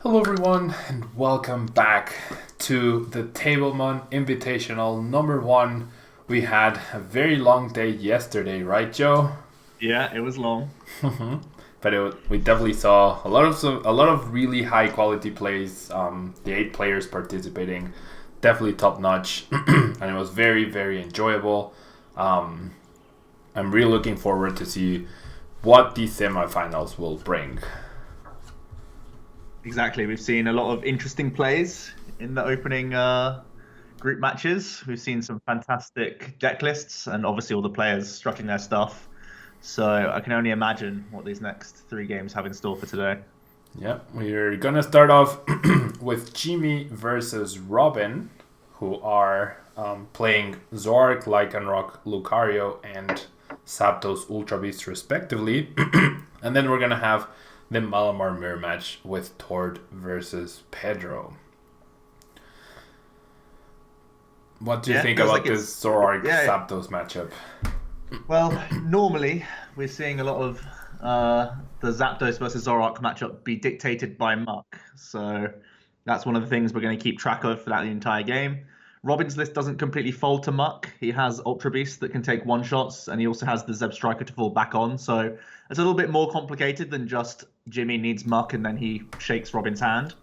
Hello everyone and welcome back to the Tablemon Invitational number 1. We had a very long day yesterday, right Joe? Yeah, it was long. But we definitely saw a lot of really high quality plays. The 8 players participating, definitely top notch, and it was very very enjoyable. Um, I'm really looking forward to see what these semifinals will bring. Exactly. We've seen a lot of interesting plays in the opening group matches. We've seen some fantastic deck lists and obviously all the players structuring their stuff. So I can only imagine what these next 3 games have in store for today. Yeah, we're gonna start off with Jimmy versus Robin, who are playing Zork, Lycanroc, Lucario, and Zapdos Ultra Beast respectively. And then we're gonna have the Malamar mirror match with Tord versus Pedro. What do you Yeah, think feels about like this it's Zork yeah. Zapdos matchup? Well, normally we're seeing a lot of the Zapdos versus Zoroark matchup be dictated by Muck. So that's one of the things we're going to keep track of throughout the entire game. Robin's list doesn't completely fold to Muck. He has Ultra Beast that can take one shots, and he also has the Zeb Striker to fall back on. So it's a little bit more complicated than just Jimmy needs Muck and then he shakes Robin's hand.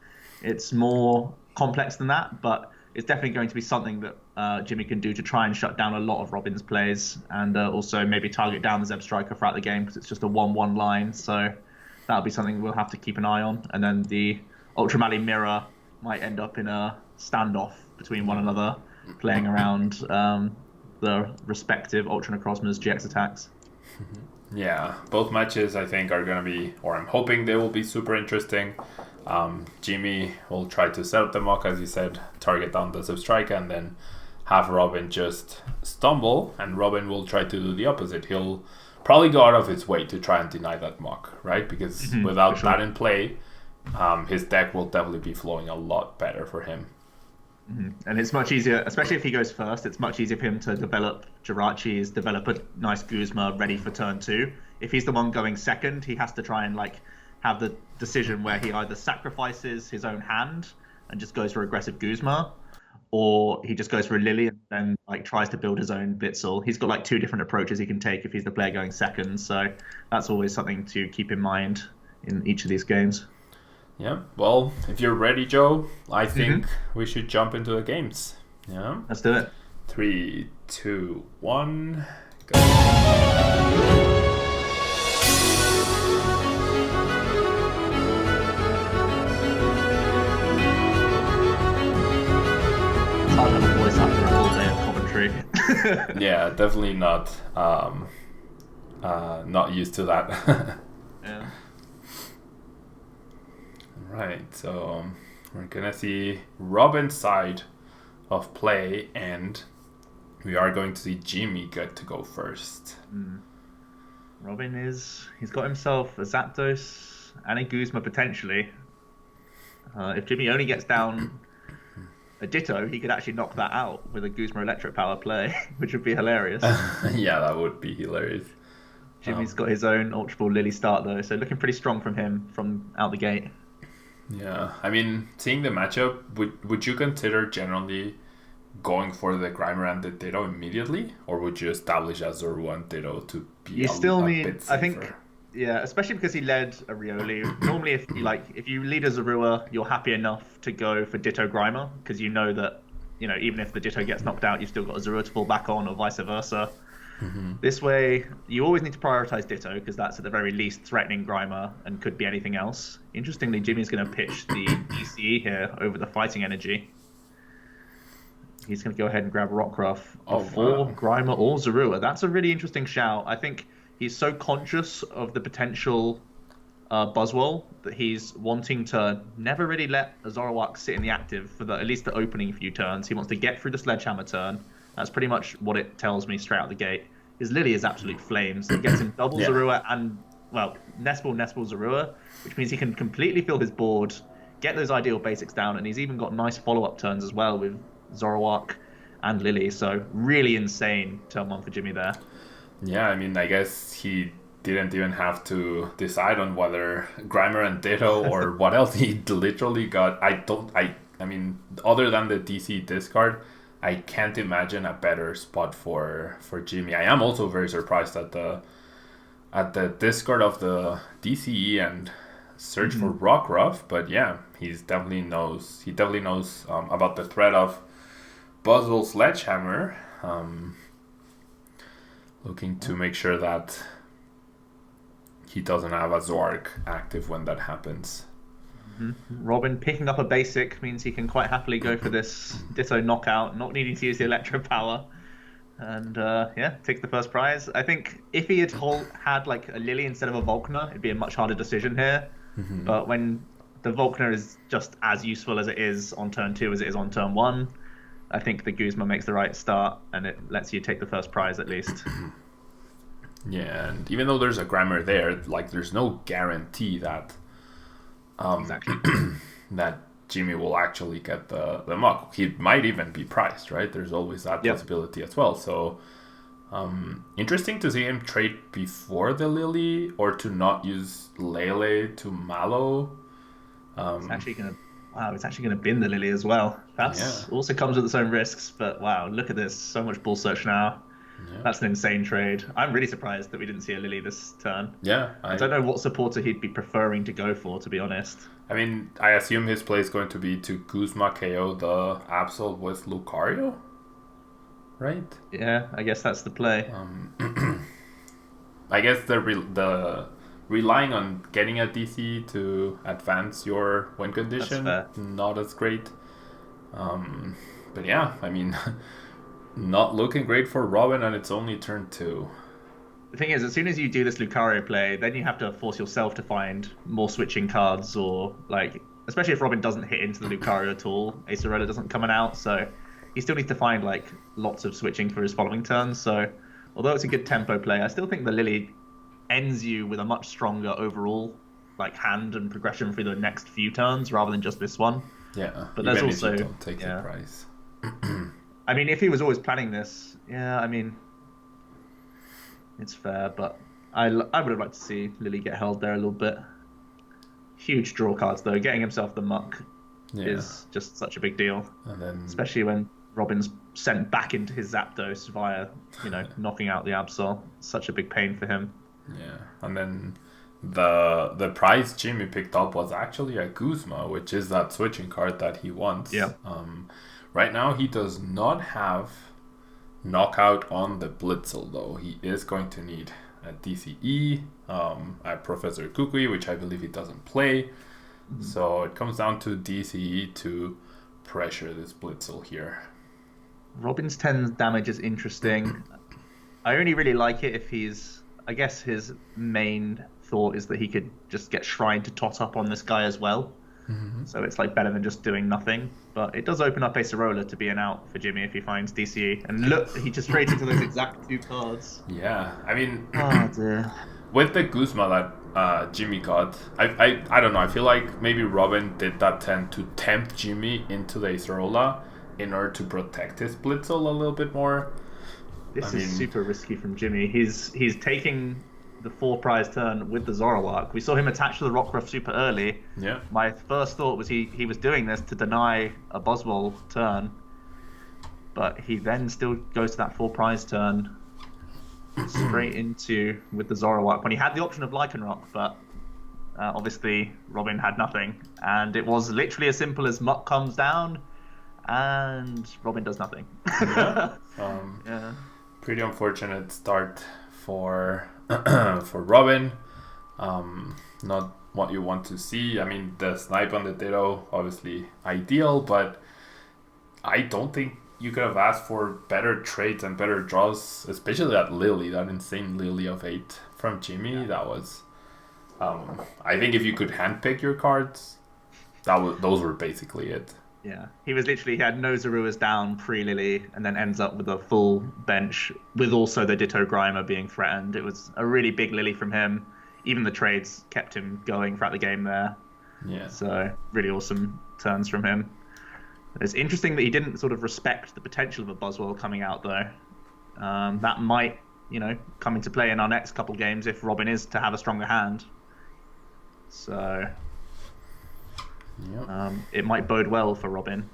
It's more complex than that, but it's definitely going to be something that Jimmy can do to try and shut down a lot of Robin's plays and also maybe target down the Zeb Striker throughout the game because it's just a 1-1 line. So that'll be something we'll have to keep an eye on. And then the Ultramally Mirror might end up in a standoff between one another, playing around the respective Ultra Necrozma's GX attacks. Yeah, both matches I think are gonna be, or I'm hoping they will be super interesting. Jimmy will try to set up the mock, as you said, target down the Substrike, and then have Robin just stumble, and Robin will try to do the opposite. He'll probably go out of his way to try and deny that mock, right? Because without For sure. that in play, his deck will definitely be flowing a lot better for him. And it's much easier, especially if he goes first, it's much easier for him to develop Jirachi's, develop a nice Guzma ready for turn 2. If he's the one going second, he has to try and have the decision where he either sacrifices his own hand and just goes for aggressive Guzma, or he just goes for a Lily and then tries to build his own Blitzel. He's got 2 different approaches he can take if he's the player going second, so that's always something to keep in mind in each of these games. Yeah, well, if you're ready, Joe, I think Mm-hmm. we should jump into the games. Yeah, Let's do it. 3, 2, 1, go. It's hard to have a voice after a full day of commentary. Yeah, definitely not used to that. Yeah. Right, so we're gonna see Robin's side of play, and we are going to see Jimmy get to go first. He's got himself a Zapdos and a Guzma potentially. If Jimmy only gets down a Ditto, he could actually knock that out with a Guzma Electric Power play, which would be hilarious. Yeah, that would be hilarious. Jimmy's got his own Ultra Ball Lily start though, so looking pretty strong from him from out the gate. Yeah, I mean, seeing the matchup, would you consider generally going for the Grimer and the Ditto immediately, or would you establish a Zorua and Ditto to be You still a need, bit I think, safer? yeah, especially because he led a Rioli. Normally, if you lead a Zorua, you're happy enough to go for Ditto Grimer because you know that even if the Ditto gets knocked out, you've still got a Zorua to fall back on, or vice versa. This way, you always need to prioritize Ditto because that's at the very least threatening Grimer and could be anything else. Interestingly, Jimmy's going to pitch the DCE here over the Fighting Energy. He's going to go ahead and grab Rockruff before wow. Grimer or Zorua. That's a really interesting shout. I think he's so conscious of the potential Buzzwole that he's wanting to never really let a Zoroark sit in the active for at least the opening few turns. He wants to get through the Sledgehammer turn. That's pretty much what it tells me straight out the gate. His Lily is absolute flames. It gets him double Yeah. Zorua and, well, Nespal, Zorua, which means he can completely fill his board, get those ideal basics down, and he's even got nice follow-up turns as well with Zoroark and Lily. So really insane turn 1 for Jimmy there. Yeah, I mean, I guess he didn't even have to decide on whether Grimer and Ditto or what else. He literally got. I mean, other than the DC discard, I can't imagine a better spot for Jimmy. I am also very surprised at the discard of the DCE and search for Rockruff, but yeah, he definitely knows about the threat of Buzzwole Sledgehammer, looking to make sure that he doesn't have a Zork active when that happens. Robin picking up a basic means he can quite happily go for this Ditto knockout, not needing to use the Electro Power. And takes the first prize. I think if he had like a Lily instead of a Volkner, it'd be a much harder decision here. But when the Volkner is just as useful as it is on turn 2 as it is on turn 1, I think the Guzma makes the right start, and it lets you take the first prize at least. Yeah, and even though there's a Grimer there, like there's no guarantee that Exactly. that Jimmy will actually get the muck. He might even be priced, right? There's always that possibility as well. So interesting to see him trade before the Lily, or to not use Lele to Mallow. It's actually gonna bin the Lily as well. That's also comes with its own risks, but wow, look at this. So much bull search now. Yeah. That's an insane trade. I'm really surprised that we didn't see a Lily this turn. Yeah. I don't know what supporter he'd be preferring to go for, to be honest. I mean, I assume his play is going to be to Guzma KO the Absol with Lucario, right? Yeah, I guess that's the play. I guess the relying on getting a DC to advance your win condition, not as great. But yeah, I mean, not looking great for Robin, and it's only turn 2. The thing is, as soon as you do this Lucario play, then you have to force yourself to find more switching cards, or like, especially if Robin doesn't hit into the Lucario at all, Acerola doesn't come out, so he still needs to find like lots of switching for his following turns. So although it's a good tempo play, I still think the Lily ends you with a much stronger overall like hand and progression for the next few turns rather than just this one. Yeah, but there's also if you don't take the price. I mean, if he was always planning this, I mean, it's fair, but I would have liked to see Lily get held there a little bit. Huge draw cards, though. Getting himself the muck is just such a big deal. And then, especially when Robin's sent back into his Zapdos via, knocking out the Absol. Such a big pain for him. Yeah, and then the prize Jimmy picked up was actually a Guzma, which is that switching card that he wants. Yeah. Right now, he does not have knockout on the Blitzel, though. He is going to need a DCE, a Professor Kukui, which I believe he doesn't play. So it comes down to DCE to pressure this Blitzel here. Robin's 10 damage is interesting. I only really like it if I guess his main thought is that he could just get Shrine to tot up on this guy as well. So it's like better than just doing nothing. But it does open up Acerola to be an out for Jimmy if he finds DCE. And look, he just trades into those exact 2 cards. Yeah, I mean, oh dear. With the Guzma that Jimmy got, I don't know, I feel like maybe Robin did that to tempt Jimmy into the Acerola in order to protect his Blitzel a little bit more. This is super risky from Jimmy. He's taking the 4 prize turn with the Zoroark. We saw him attach to the Rockruff super early. Yeah. My first thought was he was doing this to deny a Buzzwole turn, but he then still goes to that 4 prize turn straight into with the Zoroark when he had the option of Lycanroc, but obviously Robin had nothing, and it was literally as simple as Muck comes down and Robin does nothing. Yeah. Pretty unfortunate start for Robin. Not what you want to see. I mean, the snipe on the Ditto, obviously ideal, but I don't think you could have asked for better trades and better draws, especially that Lily, that insane Lily of 8 from Jimmy. That was, I think if you could handpick your cards, those were basically it. Yeah, he had no Zaruas down pre-Lily, and then ends up with a full bench with also the Ditto Grimer being threatened. It was a really big Lily from him. Even the trades kept him going throughout the game there. Yeah. So really awesome turns from him. It's interesting that he didn't sort of respect the potential of a Buzzwole coming out, though. That might, come into play in our next couple games if Robin is to have a stronger hand. So it might bode well for Robin.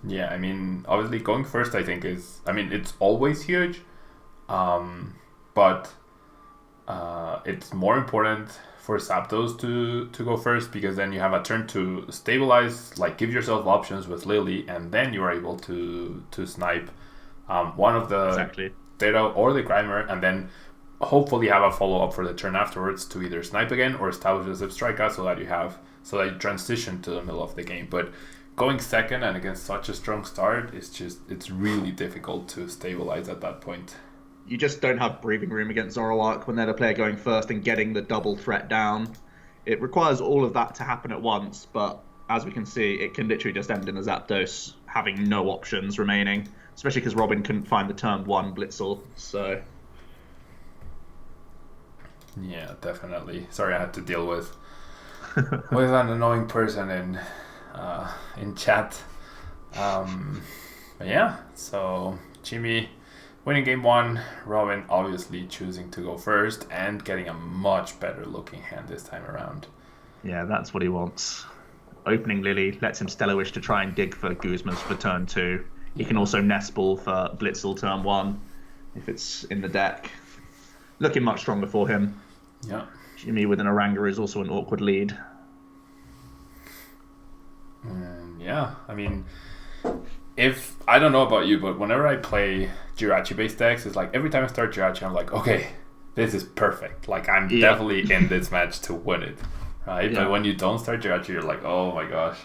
Yeah, I mean, obviously going first, I think it's always huge, but it's more important for Zapdos to go first, because then you have a turn to stabilize, like give yourself options with Lily, and then you are able to snipe one of the Ditto or the Grimer, and then hopefully have a follow-up for the turn afterwards to either snipe again or establish a Zip Strika, so that you transition to the middle of the game. But going second and against such a strong start, it's really difficult to stabilize at that point. You just don't have breathing room against Zoroark when they're the player going first and getting the double threat down. It requires all of that to happen at once, but as we can see, it can literally just end in a Zapdos having no options remaining, especially because Robin couldn't find the turn 1 Blitzel, so... Yeah, definitely. Sorry, I had to deal with an annoying person in chat. But yeah, so Jimmy winning game 1, Robin obviously choosing to go first and getting a much better looking hand this time around. Yeah, that's what he wants. Opening Lily lets him Stellar Wish to try and dig for Guzma's for turn 2. He can also Nest Ball for Blitzel turn 1 if it's in the deck. Looking much stronger for him. Yeah. Jimmy with an Oranguru is also an awkward lead. Yeah, I mean, I don't know about you, but whenever I play Jirachi-based decks, it's like every time I start Jirachi, I'm like, okay, this is perfect. Like, I'm definitely in this match to win it, right? Yeah. But when you don't start Jirachi, you're like, oh my gosh.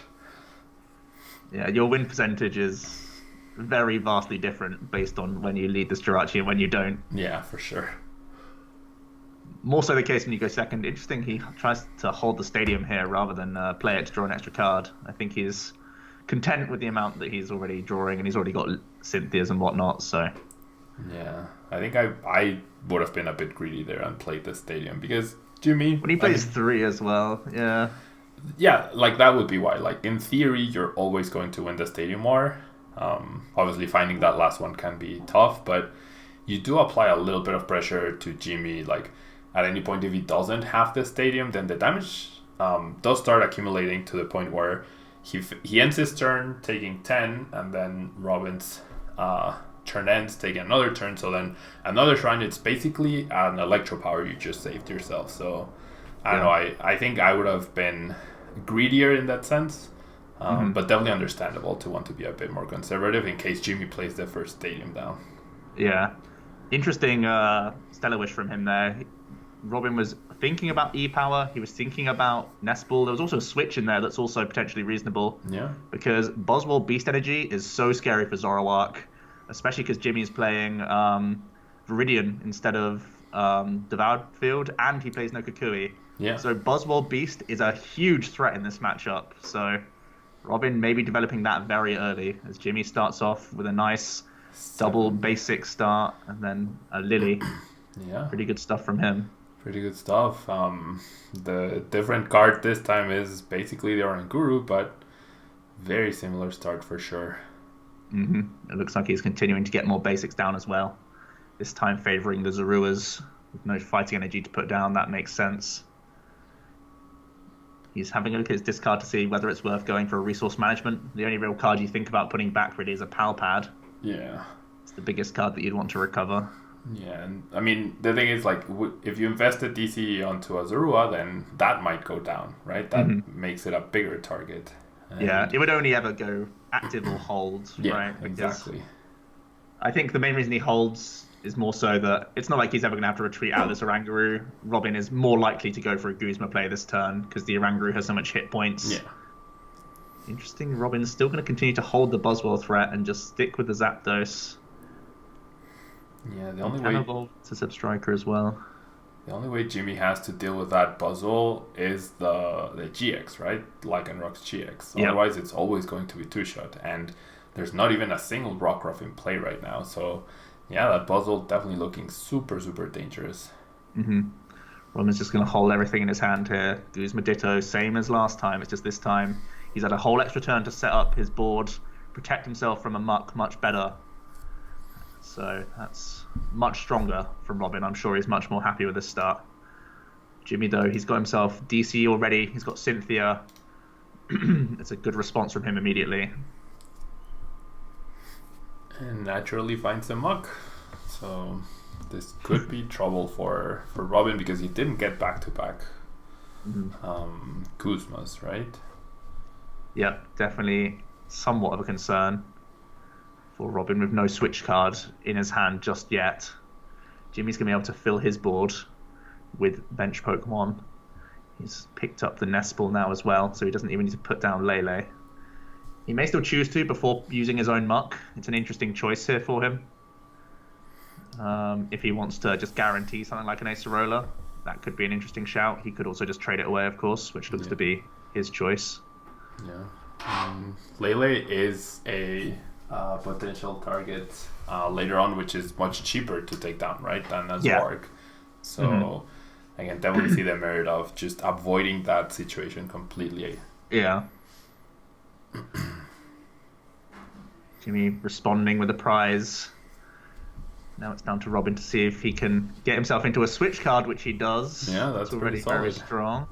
Yeah, your win percentage is very vastly different based on when you lead this Jirachi and when you don't. Yeah, for sure. More so the case when you go second. Interesting, he tries to hold the stadium here rather than play it to draw an extra card. I think he's content with the amount that he's already drawing, and he's already got Cynthias and whatnot, so... Yeah, I think I would have been a bit greedy there and played the stadium, because Jimmy... When he plays 3 as well, yeah. Yeah, like that would be why. Like, in theory, you're always going to win the stadium war. Obviously, finding that last one can be tough, but you do apply a little bit of pressure to Jimmy, like... At any point, if he doesn't have the stadium, then the damage does start accumulating to the point where he ends his turn taking 10, and then Robin's turn ends taking another turn. So then another shrine, it's basically an electro power you just saved yourself. So I don't know. I think I would have been greedier in that sense, but definitely understandable to want to be a bit more conservative in case Jimmy plays the first stadium down. Yeah, interesting Stellar Wish from him there. Robin was thinking about E-Power. He was thinking about Nest Ball. There was also a switch in there that's also potentially reasonable. Yeah. Because Boswell Beast Energy is so scary for Zoroark, especially because Jimmy's playing Viridian instead of Devoured Field, and he plays no Kukui. Yeah. So Boswell Beast is a huge threat in this matchup. So Robin may be developing that very early as Jimmy starts off with a nice double basic start and then a Lily. Yeah. Pretty good stuff from him. Pretty good stuff. The different card this time is basically the Oranguru, but very similar start for sure. It looks like he's continuing to get more basics down as well. This time favouring the Zoruas with no fighting energy to put down. That makes sense. He's having a look at his discard to see whether it's worth going for a resource management. The only real card you think about putting back really is a Pal Pad. Yeah. It's the biggest card that you'd want to recover. Yeah, and I mean, the thing is, like, if you invest a DC onto a Zorua, then that might go down, right? That makes it a bigger target. Yeah, it would only ever go active or hold, right? Because exactly. I think the main reason he holds is more so that it's not like he's ever going to have to retreat out of this Oranguru. Robin is more likely to go for a Guzma play this turn because the Oranguru has so much hit points. Yeah. Interesting. Robin's still going to continue to hold the Boswell threat and just stick with the Zapdos. Yeah, the only way it's a Zip Striker as well. The only way Jimmy has to deal with that puzzle is the GX, right? Lycanroc's GX. Yep. Otherwise, it's always going to be 2-shot, and there's not even a single Rockruff in play right now. So, yeah, that puzzle definitely looking super, super dangerous. Robin's just going to hold everything in his hand here. Guzma Ditto, same as last time. It's just this time he's had a whole extra turn to set up his board, protect himself from a muck much better. So that's much stronger from Robin. I'm sure he's much more happy with this start. Jimmy, though, he's got himself DC already. He's got Cynthia. It's a good response from him immediately. And naturally finds a muck. So this could be trouble for Robin because he didn't get back-to-back Kuzmas, right? Yep, definitely somewhat of a concern for Robin with no switch card in his hand just yet. Jimmy's going to be able to fill his board with bench Pokemon. He's picked up the Nest Ball now as well, so he doesn't even need to put down Lele. He may still choose to before using his own muck. It's an interesting choice here for him. If he wants to just guarantee something like an Acerola, that could be an interesting shout. He could also just trade it away, of course, which looks to be his choice. Yeah. Lele is a potential target later on, which is much cheaper to take down, right, than a Zork. So I can definitely see the merit of just avoiding that situation completely. Yeah. Jimmy responding with a prize. Now it's down to Robin to see if he can get himself into a switch card, which he does. Yeah, that's already very strong.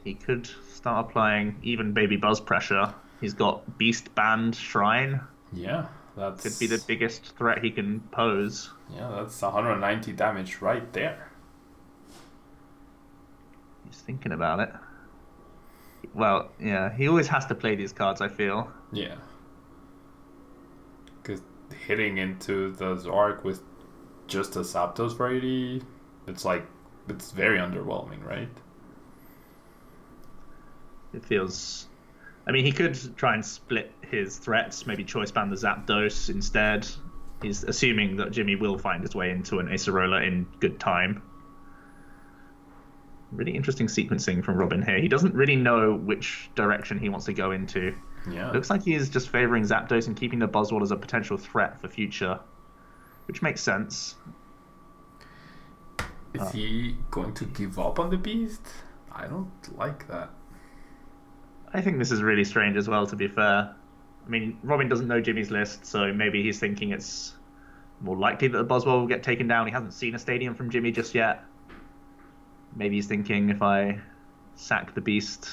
He could start applying even Baby Buzz pressure. He's got Beast Band Shrine. Yeah, that could be the biggest threat he can pose. Yeah, that's 190 damage right there. He's thinking about it. Well, yeah, he always has to play these cards, I feel. Yeah. Because hitting into the Zork with just a Zapdos variety, it's very underwhelming, right? It feels... I mean, he could try and split his threats, maybe choice ban the Zapdos instead. He's assuming that Jimmy will find his way into an Acerola in good time. Really interesting sequencing from Robin here. He doesn't really know which direction he wants to go into. Yeah. Looks like he's just favouring Zapdos and keeping the Buzzwole as a potential threat for future, which makes sense. Is he going to give up on the Beast? I don't like that. I think this is really strange as well, to be fair. I mean, Robin doesn't know Jimmy's list, so maybe he's thinking it's more likely that the Buzzwole will get taken down. He hasn't seen a Stadium from Jimmy just yet. Maybe he's thinking, if I sack the Beast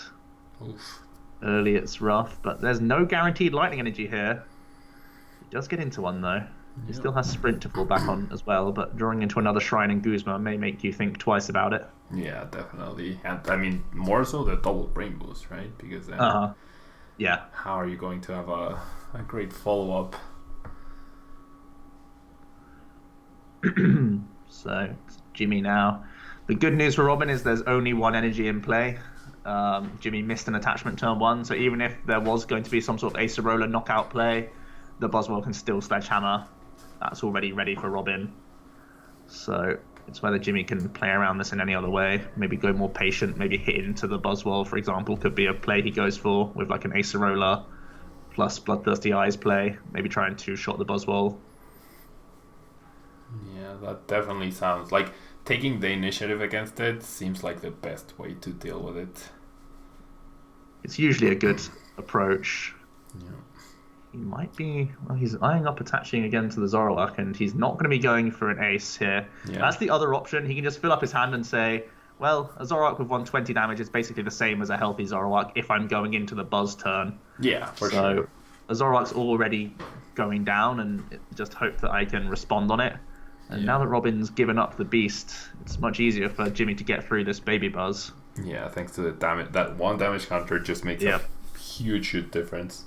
early, it's rough. But there's no guaranteed Lightning Energy here. He does get into one, though. He still has Sprint to fall back on as well, but drawing into another Shrine and Guzma may make you think twice about it. Yeah, definitely. And I mean, more so the double rainbows, right? Because then yeah, how are you going to have a great follow-up? So, Jimmy now. The good news for Robin is there's only one energy in play. Jimmy missed an attachment turn 1, so even if there was going to be some sort of Acerola knockout play, the Buzzwole can still Sledgehammer. That's already ready for Robin. So it's whether Jimmy can play around this in any other way. Maybe go more patient, maybe hit into the Buzzwole, for example, could be a play he goes for with like an Acerola plus Bloodthirsty Eyes play. Maybe try and two-shot the Buzzwole. Yeah, that definitely sounds like taking the initiative against it seems like the best way to deal with it. It's usually a good approach. Yeah. He might be... Well, he's eyeing up attaching again to the Zoroark, and he's not going to be going for an ace here. Yeah. That's the other option. He can just fill up his hand and say, well, a Zoroark with 120 damage is basically the same as a healthy Zoroark if I'm going into the Buzz turn. Yeah, for sure. So a Zoroark's already going down, and just hope that I can respond on it. And now that Robin's given up the Beast, it's much easier for Jimmy to get through this Baby Buzz. Yeah, thanks to the damage. That one damage counter just makes a huge difference.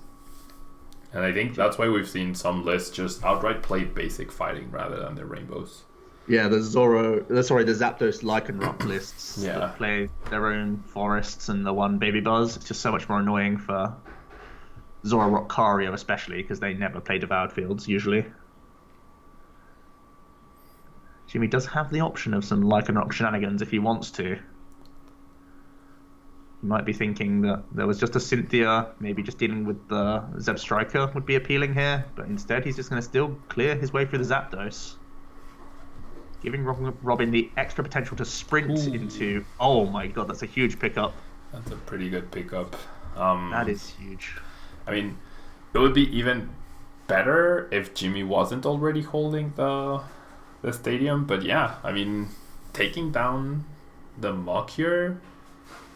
And I think that's why we've seen some lists just outright play basic fighting rather than the rainbows. Yeah, the Zapdos Lycanroc lists that play their own forests and the one Baby Buzz. It's just so much more annoying for Zoroark Cario especially, because they never play Devoured Fields usually. Jimmy does have the option of some Lycanroc shenanigans if he wants to. He might be thinking that there was just a Cynthia, maybe just dealing with the Zeb Striker would be appealing here, but instead he's just going to still clear his way through the Zapdos. Giving Robin the extra potential to sprint into... Oh my god, that's a huge pickup. That's a pretty good pickup. That is huge. I mean, it would be even better if Jimmy wasn't already holding the stadium. But yeah, I mean, taking down the Muck here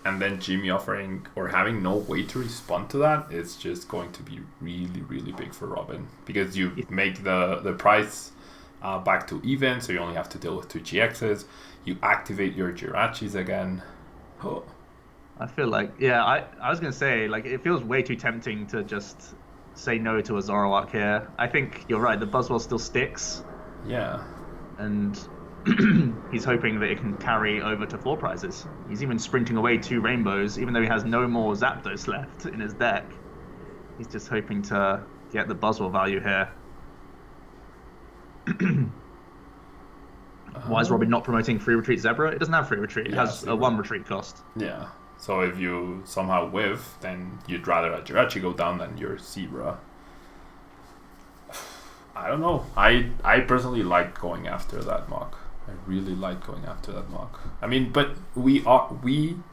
and then Jimmy offering or having no way to respond to that is just going to be really, really big for Robin, because you make the price back to even, so you only have to deal with 2 GXs. You activate your Jirachis again. Oh. I feel like, yeah, I was going to say, like, it feels way too tempting to just say no to a Zoroark here. I think you're right, the Buzzwole still sticks. Yeah. And he's hoping that it can carry over to 4 prizes. He's even sprinting away 2 rainbows, even though he has no more Zapdos left in his deck. He's just hoping to get the Buzzwole value here. Why is Robin not promoting free retreat Zebra? It doesn't have free retreat. It has a 1 retreat cost. Yeah. So if you somehow whiff, then you'd rather let Jirachi go down than your Zebra. I don't know. I personally like going after that Muck. I really like going after that Muck. I mean, but we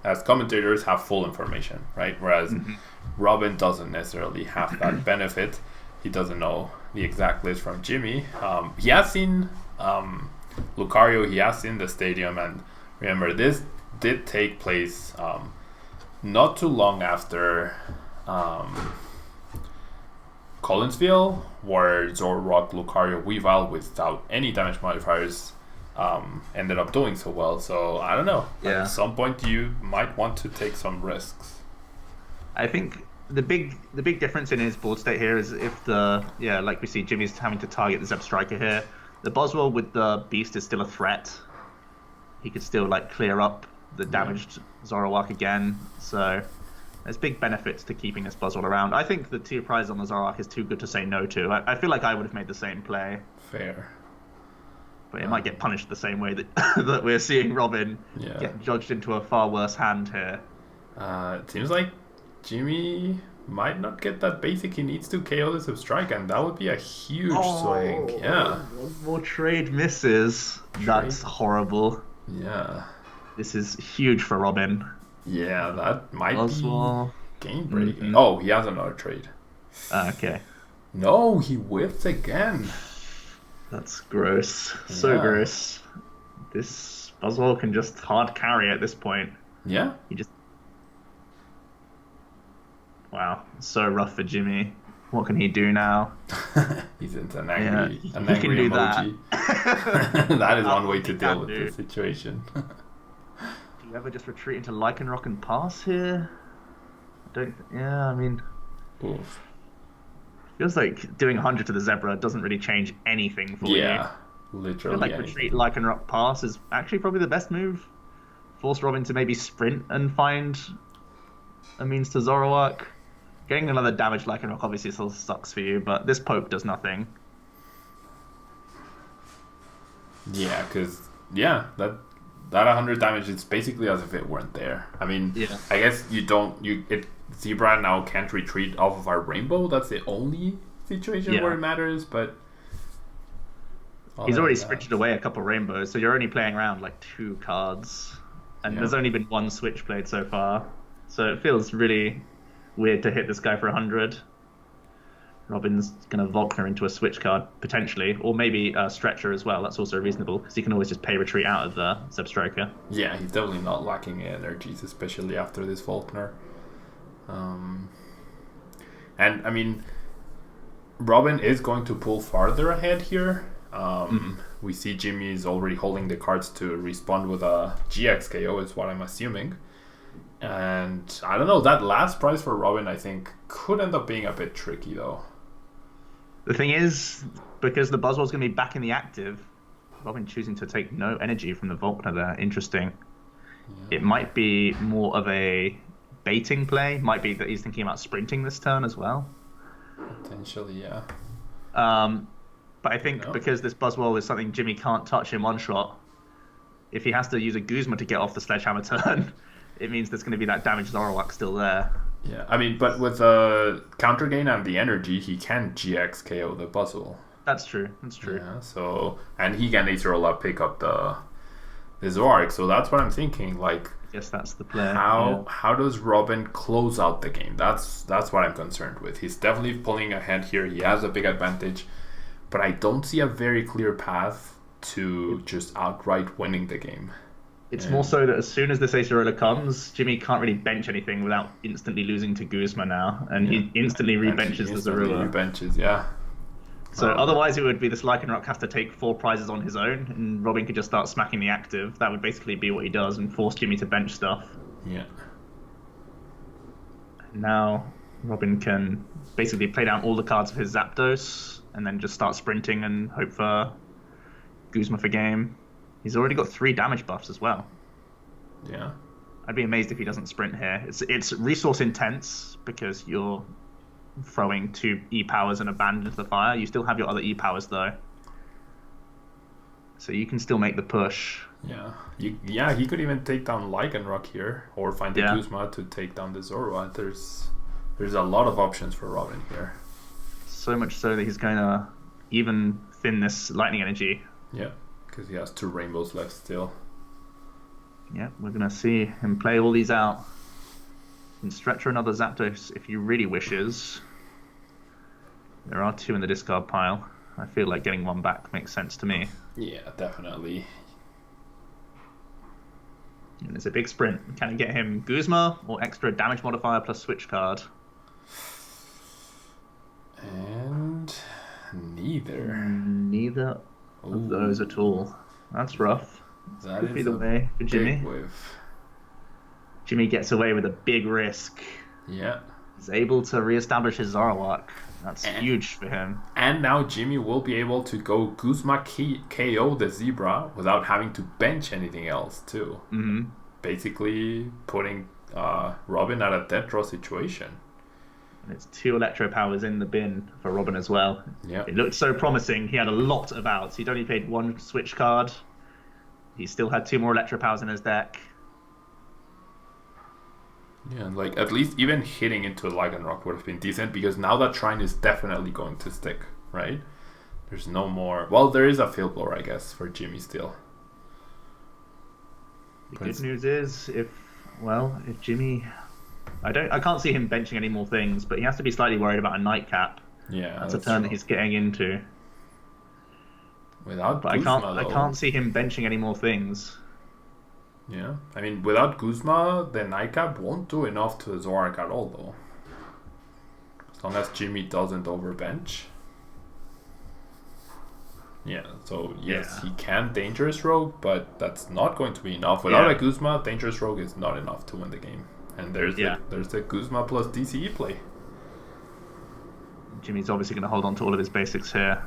as commentators have full information, right? Whereas Robin doesn't necessarily have that benefit. He doesn't know the exact list from Jimmy. He has seen Lucario, he has seen the stadium, and remember, this did take place not too long after Collinsville, where Zoroark, Lucario, Weavile without any damage modifiers ended up doing so well. So I don't know. Yeah. At some point you might want to take some risks. I think the big difference in his board state here is if like we see Jimmy's having to target the Zeb Striker here. The Buzzwole with the Beast is still a threat. He could still like clear up the damaged Zoroark again. So there's big benefits to keeping this Buzzwole around. I think the 2 prize on the Zoroark is too good to say no to. I feel like I would have made the same play. Fair. But it might get punished the same way that that we're seeing Robin get judged into a far worse hand here. It seems like Jimmy might not get that basic he needs to KO the Substrike, and that would be a huge swing. Yeah. One more trade misses. That's horrible. Yeah. This is huge for Robin. Yeah, that might Oswald. be game breaking. Oh, he has another trade. Okay. No, he whiffs again. That's gross. So gross. This Buzzwole can just hard carry at this point. Yeah. He just... Wow. So rough for Jimmy. What can he do now? He's into an angry, he an angry can do emoji. That is one way to deal with do. this situation. Do you ever just retreat into Lycanroc and pass here? I mean... Oof. Feels like doing 100 to the Zebra doesn't really change anything for you. Yeah, I literally feel like retreat Lycanroc pass is actually probably the best move. Force Robin to maybe sprint and find a means to Zoroark. Getting another damage Lycanroc obviously still sucks for you, but this poke does nothing. Yeah, because that 100 damage is basically as if it weren't there. I mean, I guess Zebra now can't retreat off of our rainbow. That's the only situation where it matters, but he's already sprinted away a couple rainbows, so you're only playing around like 2 cards, and there's only been 1 switch played so far, so it feels really weird to hit this guy for 100. Robin's gonna Volkner into a switch card potentially, or maybe a Stretcher as well. That's also reasonable because he can always just pay retreat out of the Zeb Striker. Yeah, he's definitely not lacking energies, especially after this Volkner. And I mean, Robin is going to pull farther ahead here. We see Jimmy is already holding the cards to respond with a GX KO, is what I'm assuming. And I don't know, that last prize for Robin I think could end up being a bit tricky though. The thing is, because the Buzzwole's going to be back in the active, Robin choosing to take no energy from the Volkner there. Interesting. Yeah. It might be more of a baiting play. Might be that he's thinking about sprinting this turn as well. Potentially, yeah. But I think because this Buzzwole is something Jimmy can't touch in one shot, if he has to use a Guzma to get off the Sledgehammer turn, it means there's going to be that damaged Zoroark still there. Yeah, I mean, but with the counter gain and the energy, he can GX KO the Buzzwole. That's true. Yeah, so, and he can later pick up the Zoroark, so that's what I'm thinking. Like, Guess that's the play. How does Robin close out the game? That's what I'm concerned with. He's definitely pulling ahead here. He has a big advantage, but I don't see a very clear path to just outright winning the game. It's more so that as soon as this Acerola comes, Jimmy can't really bench anything without instantly losing to Guzma now, and he instantly rebenches the Zorua. Rebenches, yeah. So otherwise it would be this Lycanroc has to take 4 prizes on his own, and Robin could just start smacking the active. That would basically be what he does and force Jimmy to bench stuff. Yeah. Now Robin can basically play down all the cards of his Zapdos and then just start sprinting and hope for Guzma for game. He's already got 3 damage buffs as well. Yeah. I'd be amazed if he doesn't sprint here. It's resource intense because you're throwing 2 E-powers and a band into the fire. You still have your other E-powers though. So you can still make the push. Yeah. He could even take down Lycanroc here or find the Guzma to take down the Zorua. There's a lot of options for Robin here. So much so that he's going to even thin this lightning energy. Yeah, because he has 2 rainbows left still. Yeah, we're going to see him play all these out. He can stretch another Zapdos if he really wishes. There are 2 in the discard pile. I feel like getting 1 back makes sense to me. Yeah, definitely. And it's a big sprint. Can it get him Guzma or extra damage modifier plus switch card? And neither. Neither of those at all. That's rough. That could be the way for Jimmy. Jimmy gets away with a big risk. Yeah. He's able to reestablish his Zoroark. That's huge for him. And now Jimmy will be able to go Guzma KO the Zebra without having to bench anything else too. Mm-hmm. Basically putting Robin at a death draw situation. And it's 2 Electro Powers in the bin for Robin as well. Yeah. It looked so promising. He had a lot of outs. He'd only played 1 switch card. He still had 2 more Electro Powers in his deck. Yeah, like at least even hitting into a Lycanroc would have been decent because now that Shrine is definitely going to stick, right? There's no more. Well, there is a field blower, I guess, for Jimmy still. The good news is if Jimmy, I can't see him benching any more things, but he has to be slightly worried about a Nightcap. Yeah, that's a turn that he's getting into. Without but Guzma, I can't see him benching any more things. Yeah, I mean, without Guzma, the Nightcap won't do enough to the Zoroark at all, though. As long as Jimmy doesn't overbench. Yeah, so yes, he can Dangerous Rogue, but that's not going to be enough. Without a Guzma, Dangerous Rogue is not enough to win the game. And there's the Guzma plus DCE play. Jimmy's obviously going to hold on to all of his basics here.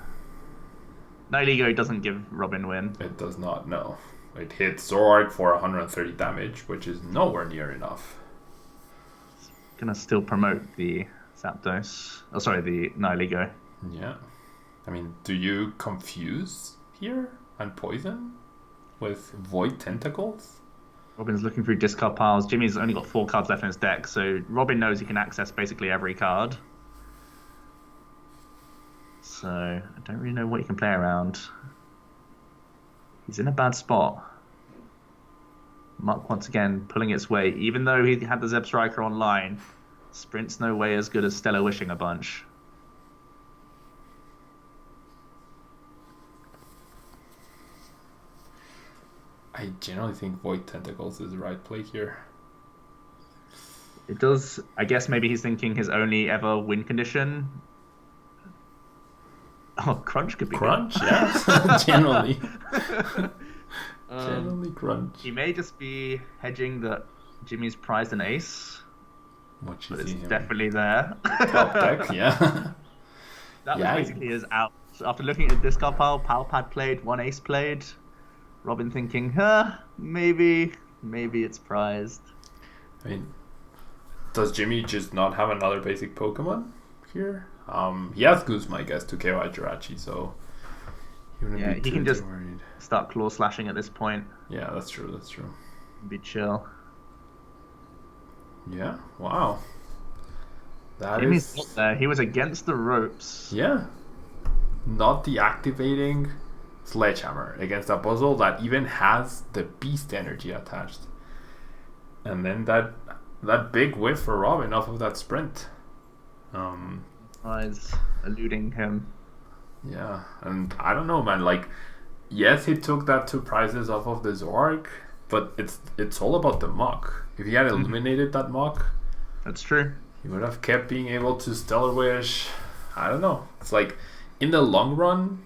Nihilego doesn't give Robin win. It does not, no. It hits Zoroark for 130 damage, which is nowhere near enough. Gonna still promote the Zapdos. Oh, sorry, the Nihilego. Yeah. I mean, do you confuse here and poison with Void Tentacles? Robin's looking through discard piles. Jimmy's only got 4 cards left in his deck, so Robin knows he can access basically every card. So I don't really know what he can play around. He's in a bad spot. Muck once again pulling its weight. Even though he had the Zeb Striker online, Sprint's no way as good as Stellar Wishing a bunch. I generally think Void Tentacles is the right play here. It does. I guess maybe he's thinking his only ever win condition. Oh, Crunch could be Crunch, good. yeah. Generally. Generally Crunch. He may just be hedging that Jimmy's prized an ace. What you but see it's him. definitely there. Top deck, yeah. That was basically his out. So after looking at the discard pile, Palpad played, 1 ace played. Robin thinking, maybe it's prized. I mean, does Jimmy just not have another basic Pokemon here? He has Guzma, I guess, to KO Jirachi, so he can just start claw slashing at this point. Yeah, that's true. Be chill. Yeah, wow. Jimmy's not there. He was against the ropes. Yeah. Not deactivating Sledgehammer against a puzzle that even has the beast energy attached. And then that big whiff for Robin off of that sprint. Eyes eluding him. Yeah, and I don't know, man. Like, yes, he took that 2 prizes off of the Zork, but it's all about the muck. If he had eliminated that muck, that's true. He would have kept being able to Stellar Wish. I don't know. It's like, in the long run,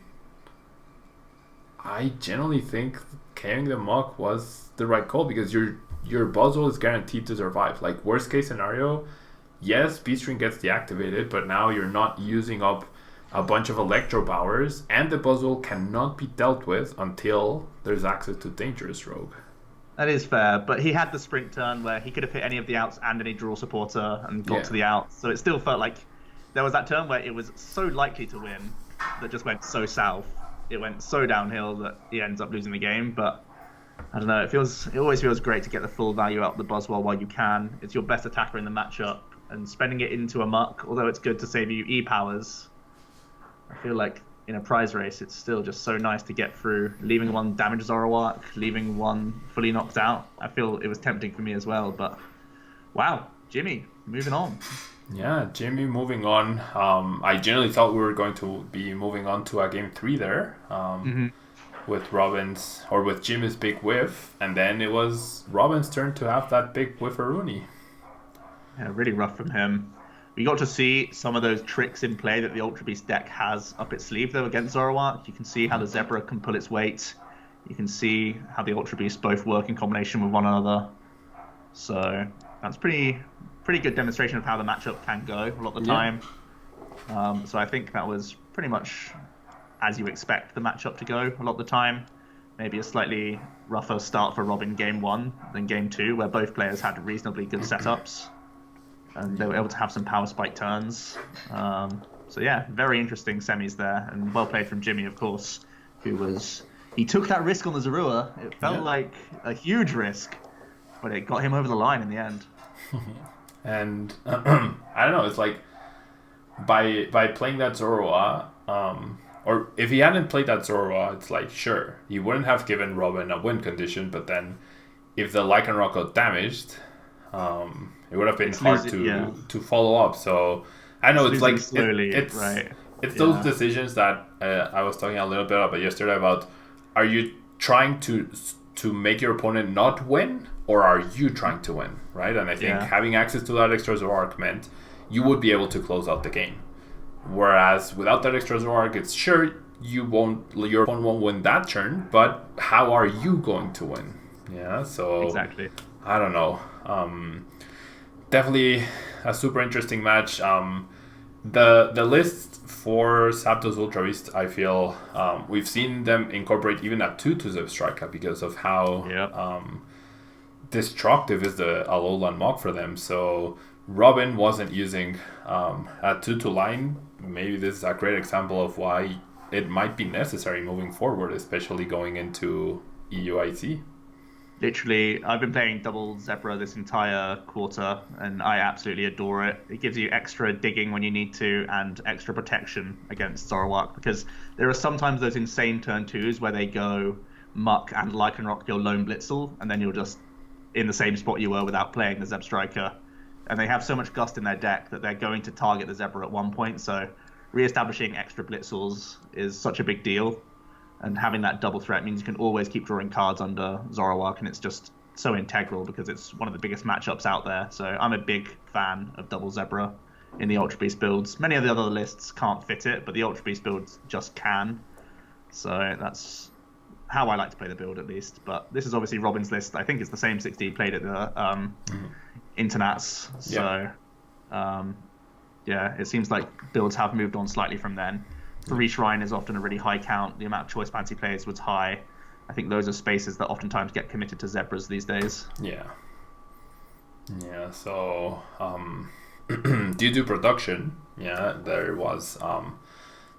I generally think carrying the muck was the right call, because your Buzzwole is guaranteed to survive. Like, worst case scenario, yes, B-String gets deactivated, but now you're not using up a bunch of Electro Powers, and the Buzzwole cannot be dealt with until there's access to Dangerous Rogue. That is fair, but he had the sprint turn where he could have hit any of the outs and any draw supporter and got to the outs. So it still felt like there was that turn where it was so likely to win that just went so south. It went so downhill that he ends up losing the game. But I don't know, it always feels great to get the full value out of the Buzzwole while you can. It's your best attacker in the matchup, and spending it into a muck, although it's good to save you E-powers, I feel like in a prize race, it's still just so nice to get through, leaving one damaged Zoroark, leaving one fully knocked out. I feel it was tempting for me as well, but wow, Jimmy, moving on. Yeah, Jimmy moving on. I generally thought we were going to be moving on to a game 3 there, with with Jimmy's big whiff, and then it was Robin's turn to have that big whifferoonie. Yeah, really rough from him. We got to see some of those tricks in play that the Ultra Beast deck has up its sleeve, though, against Zoroark. You can see how the Zebra can pull its weight. You can see how the Ultra Beasts both work in combination with one another. So that's pretty good demonstration of how the matchup can go a lot of the time. So I think that was pretty much as you expect the matchup to go a lot of the time. Maybe a slightly rougher start for Robin game 1 than game 2, where both players had reasonably good setups. And they were able to have some power spike turns. So yeah, very interesting semis there, and well played from Jimmy, of course, he took that risk on the Zorua. It felt like a huge risk, but it got him over the line in the end. And I don't know, it's like by playing that Zorua, or if he hadn't played that Zorua, it's like, sure, he wouldn't have given Robin a win condition, but then if the Lycanroc got damaged, it would have been hard to follow up. So I know it's like slowly, it's those decisions that I was talking a little bit about yesterday about, are you trying to make your opponent not win, or are you trying to win, right? And I think having access to that extra Zoroark meant you would be able to close out the game. Whereas without that extra Zoroark, it's sure your opponent won't win that turn, but how are you going to win? Yeah, so exactly. I don't know. Definitely a super interesting match. The list for Zapdos Ultra Beast, I feel we've seen them incorporate even a 2 to Zebstrika because of how destructive is the Alolan Mach for them. So Robin wasn't using a 2 to line. Maybe this is a great example of why it might be necessary moving forward, especially going into EUIC. Literally, I've been playing double Zebra this entire quarter, and I absolutely adore it. It gives you extra digging when you need to, and extra protection against Zoroark, because there are sometimes those insane turn 2s where they go Muck and Lycanroc your Lone Blitzel, and then you're just in the same spot you were without playing the Zebstrika. And they have so much Gust in their deck that they're going to target the Zebra at one point, so re-establishing extra Blitzels is such a big deal. And having that double threat means you can always keep drawing cards under Zoroark, and it's just so integral because it's one of the biggest matchups out there. So I'm a big fan of double Zebra in the Ultra Beast builds. Many of the other lists can't fit it, but the Ultra Beast builds just can. So that's how I like to play the build, at least. But this is obviously Robin's list. I think it's the same 60 he played at the Internats. So it seems like builds have moved on slightly from then. 3 Shrine is often a really high count. The amount of choice fancy players was high. I think those are spaces that oftentimes get committed to Zebras these days. Yeah, so due to production, there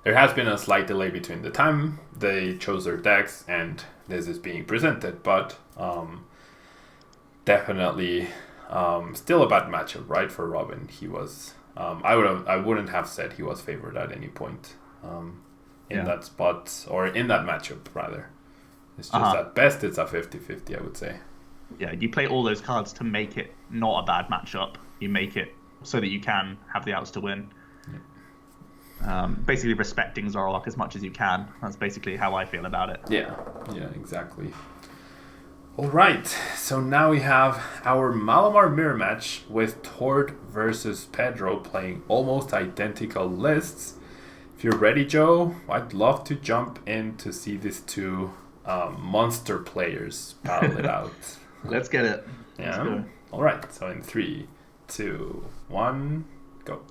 has been a slight delay between the time they chose their decks and this is being presented, but definitely still a bad matchup, right, for Robin. He was I wouldn't have said he was favored at any point in that spot, or in that matchup rather. It's just at best it's a 50-50, I would say. Yeah, you play all those cards to make it not a bad matchup. You make it so that you can have the outs to win. Basically respecting Zoroark as much as you can. That's basically how I feel about it. Yeah, exactly. All right, so now we have our Malamar mirror match with Tord versus Pedro playing almost identical lists. If you're ready, Joe, I'd love to jump in to see these two monster players battle it out. Let's get it. Yeah. Let's go. All right. So in 3, 2, 1, go.